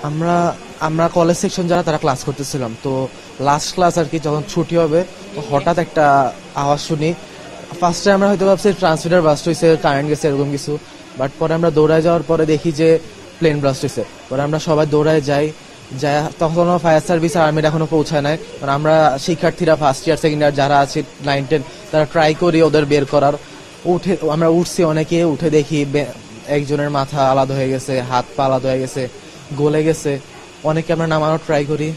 আমরা আমরা college section যারা তারা ক্লাস করতেছিলাম, তো লাস্ট ক্লাস আর কি, যখন ছুটি হবে তো হঠাৎ একটা আওয়াজ শুনি। ফার্স্টে আমরা হয়তো ভাবছি ট্রান্সমিটার বাস্ট হয়েছে, কারেন্ট গেছে, এরকম কিছু। বাট পরে আমরা দৌড়ায় যাওয়ার পরে দেখি যে প্লেন ব্লাস্ট হয়েছে। পরে আমরা সবাই দৌড়ায় যাই, যাই তখনও ফায়ার সার্ভিস আর আর্মির এখনো পৌঁছায় নাই। কারণ আমরা শিক্ষার্থীরা ফার্স্ট ইয়ার সেকেন্ড ইয়ার যারা আছে 9-10 তারা ট্রাই করি ওদের বের করার। আমরা উঠছি, অনেকে উঠে দেখি একজনের মাথা আলাদা হয়ে গেছে, হাত পা আলাদা হয়ে গেছে, গলে গেছে। অনেকে আমরা নামানোর ট্রাই করি।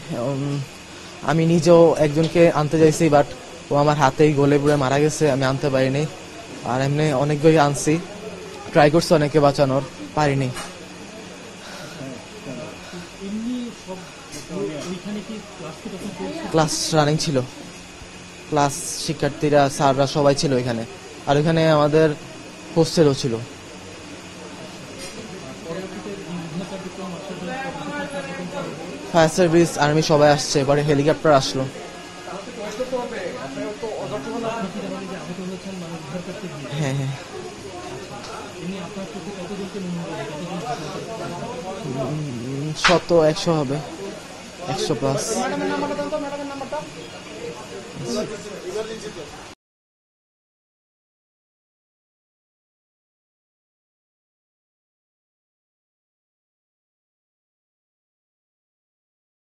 আমি নিজেও একজনকে আনতে চাইছি, বাট ও আমার হাতেই গলে পুড়ে মারা গেছে, আমি আনতে পারিনি। আর এমনি অনেকগুলোই আনছি, ট্রাই করছি অনেকে বাঁচানোর, পারিনি। ক্লাস রানিং ছিল, ক্লাস শিক্ষার্থীরা স্যাররা সবাই ছিল এখানে। আর ওইখানে আমাদের হোস্টেলও ছিল। ফায়ার সার্ভিস আর্মি সবাই আসছে, এবারে হেলিকপ্টার আসলো। হ্যাঁ হ্যাঁ, 100-100 হবে, 100+।